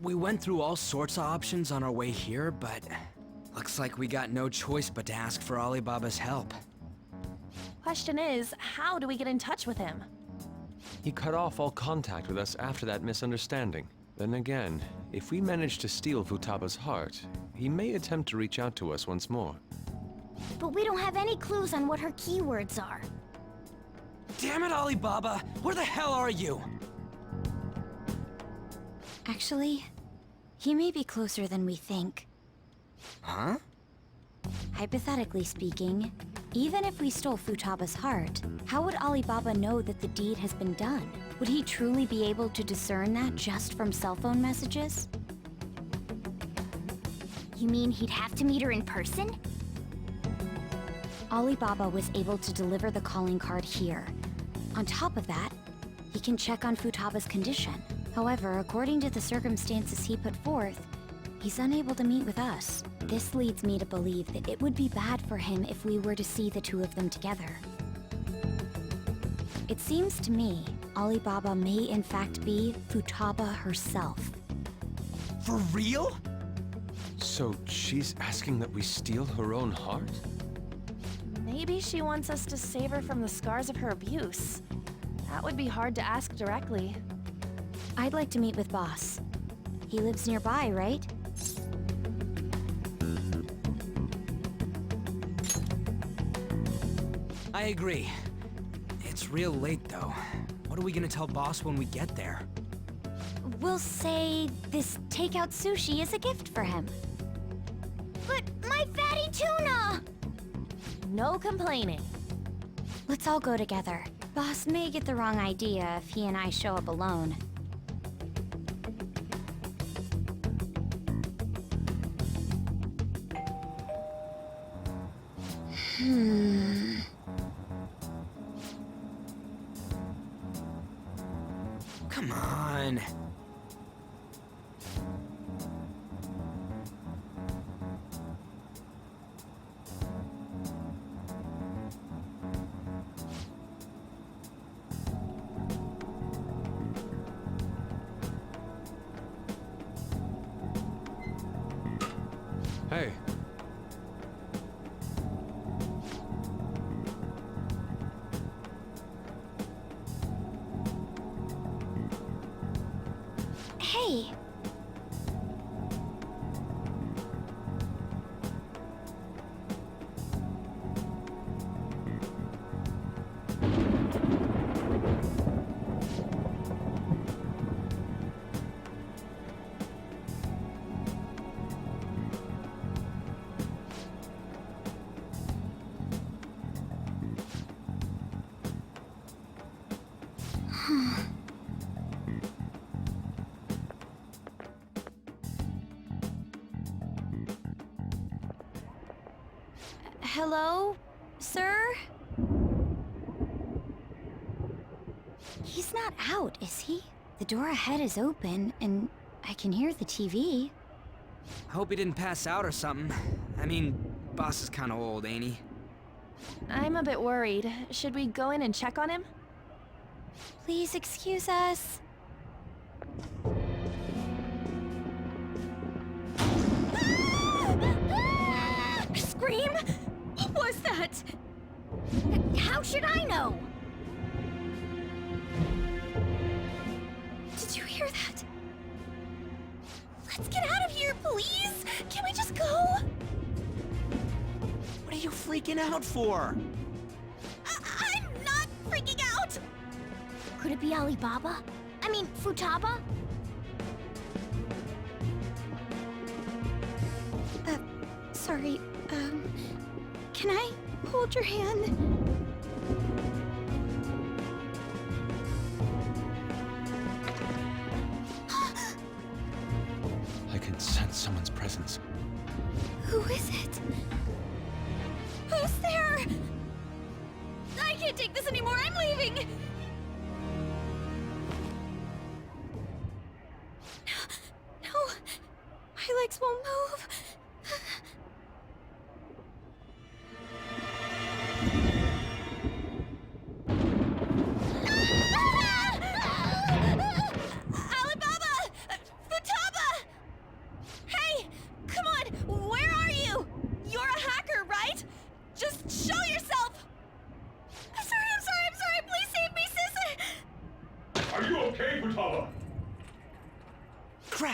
We went through all sorts of options on our way here, but looks like we got no choice but to ask for Alibaba's help. Question is, how do we get in touch with him? He cut off all contact with us after that misunderstanding. Then again, if we manage to steal Futaba's heart, he may attempt to reach out to us once more. But we don't have any clues on what her keywords are. Damn it, Alibaba! Where the hell are you? Actually, he may be closer than we think. Huh? Hypothetically speaking, even if we stole Futaba's heart, how would Alibaba know that the deed has been done? Would he truly be able to discern that just from cell phone messages? You mean he'd have to meet her in person? Alibaba was able to deliver the calling card here. On top of that, he can check on Futaba's condition. However, according to the circumstances he put forth, he's unable to meet with us. This leads me to believe that it would be bad for him if we were to see the two of them together. It seems to me Alibaba may in fact be Futaba herself. For real? So she's asking that we steal her own heart? Maybe she wants us to save her from the scars of her abuse. That would be hard to ask directly. I'd like to meet with Boss. He lives nearby, right? I agree. It's real late, though. What are we gonna tell Boss when we get there? We'll say this takeout sushi is a gift for him. But my fatty tuna! No complaining. Let's all go together. Boss may get the wrong idea if he and I show up alone. Come on. Hey. Hey! Hello, sir? He's not out, is he? The door ahead is open, and I can hear the TV. I hope he didn't pass out or something. I mean, Boss is kinda old, ain't he? I'm a bit worried. Should we go in and check on him? Please excuse us. Scream? What was that? How should I know? Did you hear that? Let's get out of here, please! Can we just go? What are you freaking out for? I'm not freaking out! Could it be Alibaba? I mean, Futaba? Sorry, can I hold your hand? I can sense someone's presence. Who is it? Who's there? I can't take this anymore, I'm leaving! No, my legs won't move. Alibaba! Futaba!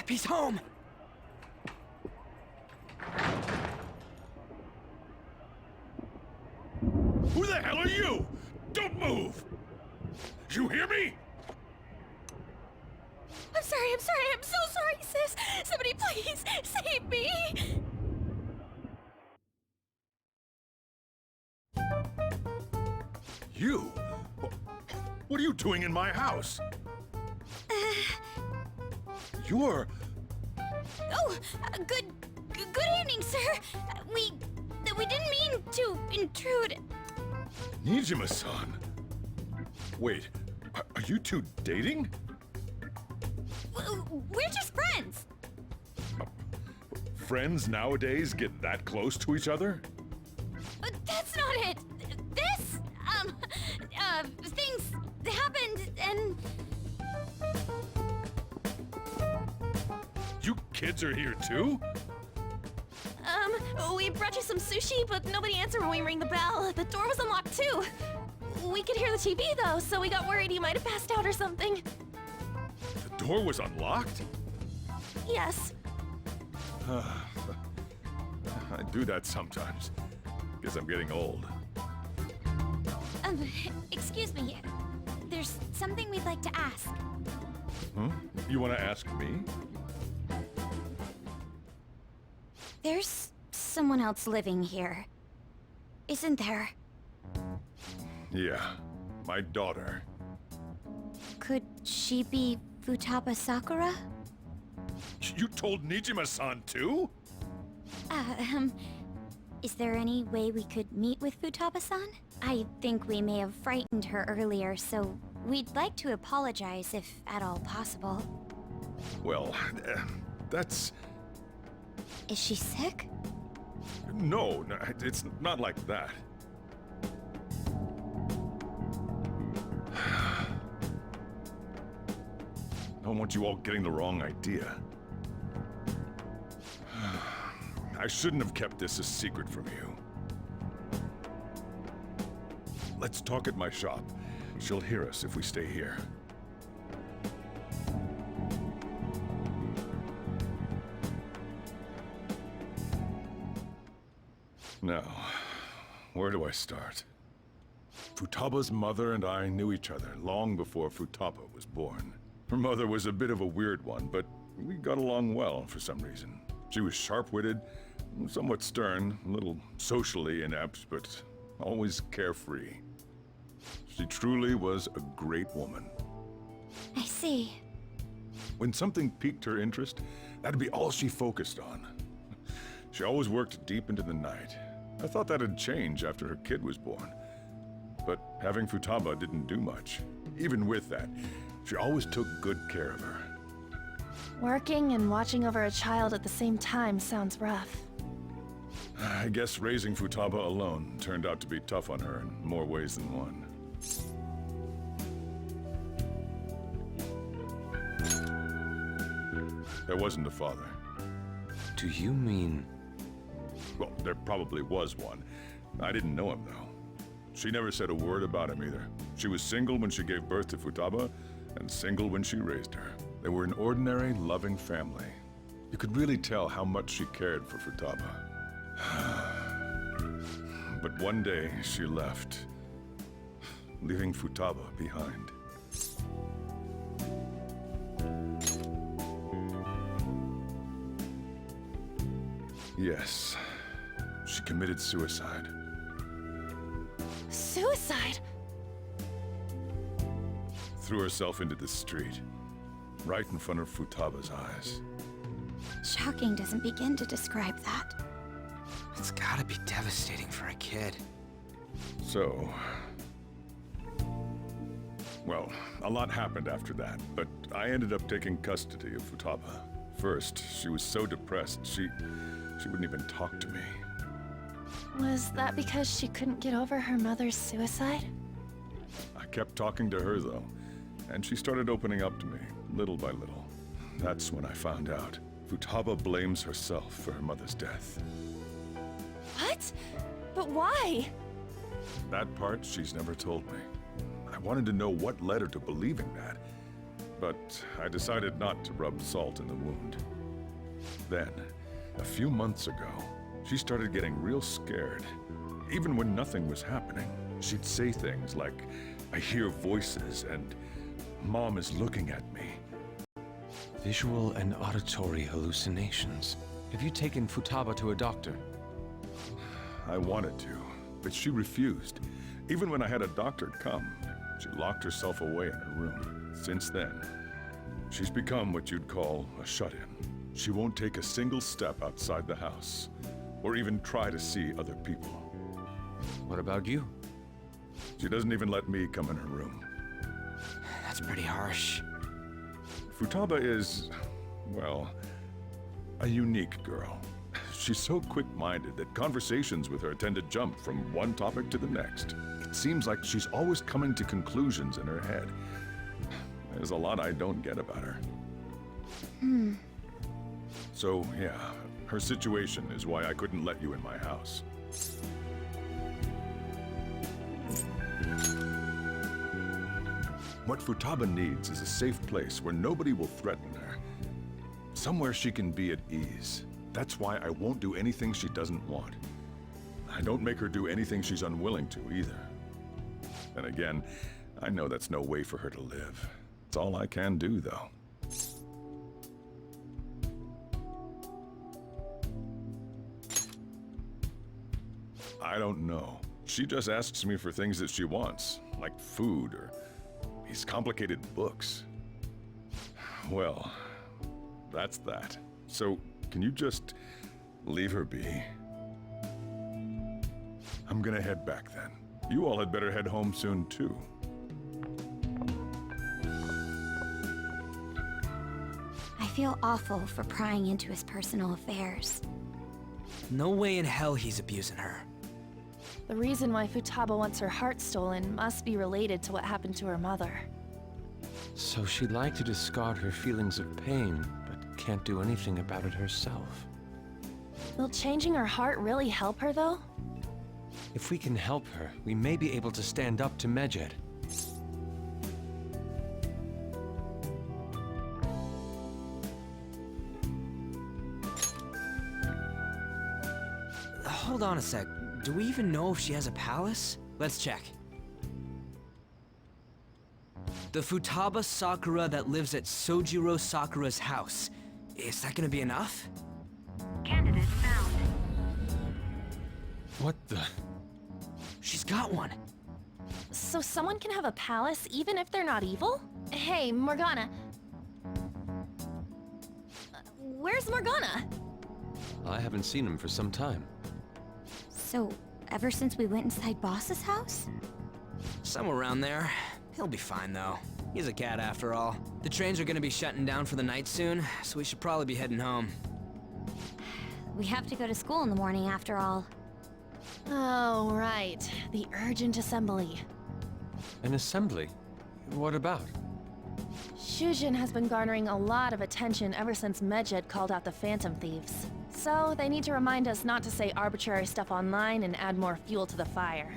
He's home! Who the hell are you? Don't move! You hear me? I'm so sorry, sis. Somebody please save me. You? What are you doing in my house? You're... Oh, good evening, sir. We didn't mean to intrude. Nijima-san. Wait, are you two dating? We're just friends. Friends nowadays get that close to each other? That's not it. This, things happened and... You kids are here too? We brought you some sushi, but nobody answered when we rang the bell. The door was unlocked too. We could hear the TV though, so we got worried you might have passed out or something. The door was unlocked? Yes. I do that sometimes. Guess I'm getting old. Excuse me. There's something we'd like to ask. Huh? You want to ask me? There's someone else living here, isn't there? Yeah, my daughter. Could she be Futaba Sakura? You told Nijima-san too? Is there any way we could meet with Futaba-san? I think we may have frightened her earlier, so we'd like to apologize if at all possible. Well, that's... Is she sick? No, it's not like that. I don't want you all getting the wrong idea. I shouldn't have kept this a secret from you. Let's talk at my shop. She'll hear us if we stay here. Now, where do I start? Futaba's mother and I knew each other long before Futaba was born. Her mother was a bit of a weird one, but we got along well for some reason. She was sharp-witted, somewhat stern, a little socially inept, but always carefree. She truly was a great woman. I see. When something piqued her interest, that'd be all she focused on. She always worked deep into the night. I thought that'd change after her kid was born. But having Futaba didn't do much. Even with that, she always took good care of her. Working and watching over a child at the same time sounds rough. I guess raising Futaba alone turned out to be tough on her in more ways than one. There wasn't a father. Do you mean... Well, there probably was one. I didn't know him, though. She never said a word about him either. She was single when she gave birth to Futaba, and single when she raised her. They were an ordinary, loving family. You could really tell how much she cared for Futaba. But one day, she left, leaving Futaba behind. Yes, she committed suicide. Suicide? Threw herself into the street, right in front of Futaba's eyes. Shocking doesn't begin to describe that. It's gotta be devastating for a kid. So... Well, a lot happened after that, but I ended up taking custody of Futaba. First, she was so depressed, she wouldn't even talk to me. Was that because she couldn't get over her mother's suicide? I kept talking to her, though, and she started opening up to me, little by little. That's when I found out. Futaba blames herself for her mother's death. What? But why? That part she's never told me. I wanted to know what led her to believing that. but I decided not to rub salt in the wound. Then, a few months ago, she started getting real scared. Even when nothing was happening, she'd say things like, "I hear voices," and "Mom is looking at me." Visual and auditory hallucinations. Have you taken Futaba to a doctor? I wanted to, but she refused. Even when I had a doctor come, she locked herself away in her room. Since then, she's become what you'd call a shut-in. She won't take a single step outside the house, or even try to see other people. What about you? She doesn't even let me come in her room. That's pretty harsh. Futaba is, well, a unique girl. She's so quick-minded that conversations with her tend to jump from one topic to the next. It seems like she's always coming to conclusions in her head. There's a lot I don't get about her. So, yeah, her situation is why I couldn't let you in my house. What Futaba needs is a safe place where nobody will threaten her. Somewhere she can be at ease. That's why I won't do anything she doesn't want. I don't make her do anything she's unwilling to either. And again, I know that's no way for her to live. It's all I can do, though. I don't know. She just asks me for things that she wants, like food or these complicated books. Well, that's that. So, can you just leave her be? I'm gonna head back then. You all had better head home soon, too. I feel awful for prying into his personal affairs. No way in hell he's abusing her. The reason why Futaba wants her heart stolen must be related to what happened to her mother. So she'd like to discard her feelings of pain, but can't do anything about it herself. Will changing her heart really help her, though? If we can help her, we may be able to stand up to Medjed. Hold on a sec. Do we even know if she has a palace? Let's check. The Futaba Sakura that lives at Sojiro Sakura's house. Is that gonna be enough? Candidate found. What the? She's got one. So someone can have a palace even if they're not evil? Hey, Morgana. Where's Morgana? I haven't seen him for some time. So, ever since we went inside Boss's house? Somewhere around there. He'll be fine, though. He's a cat, after all. The trains are gonna be shutting down for the night soon, so we should probably be heading home. We have to go to school in the morning after all. Oh, right. The urgent assembly. An assembly? What about? Shujin has been garnering a lot of attention ever since Medjed called out the Phantom Thieves. So, they need to remind us not to say arbitrary stuff online and add more fuel to the fire.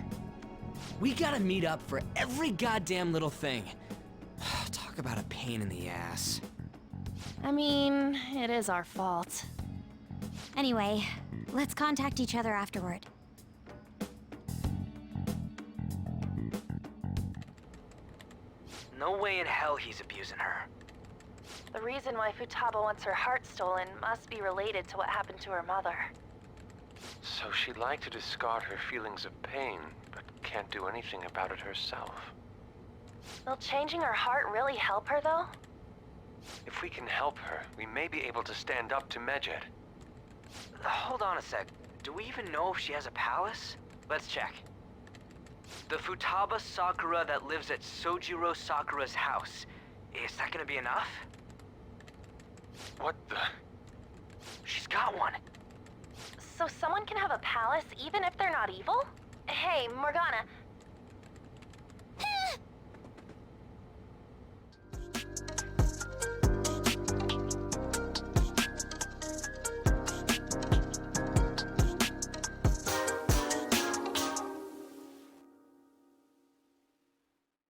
We gotta meet up for every goddamn little thing. Talk about a pain in the ass. I mean, it is our fault. Anyway, let's contact each other afterward. No way in hell he's abusing her. The reason why Futaba wants her heart stolen must be related to what happened to her mother. So she'd like to discard her feelings of pain, but can't do anything about it herself. Will changing her heart really help her, though? If we can help her, we may be able to stand up to Medjed. Hold on a sec. Do we even know if she has a palace? Let's check. The Futaba Sakura that lives at Sojiro Sakura's house. Is that gonna be enough? What the? She's got one. So someone can have a palace even if they're not evil? Hey, Morgana.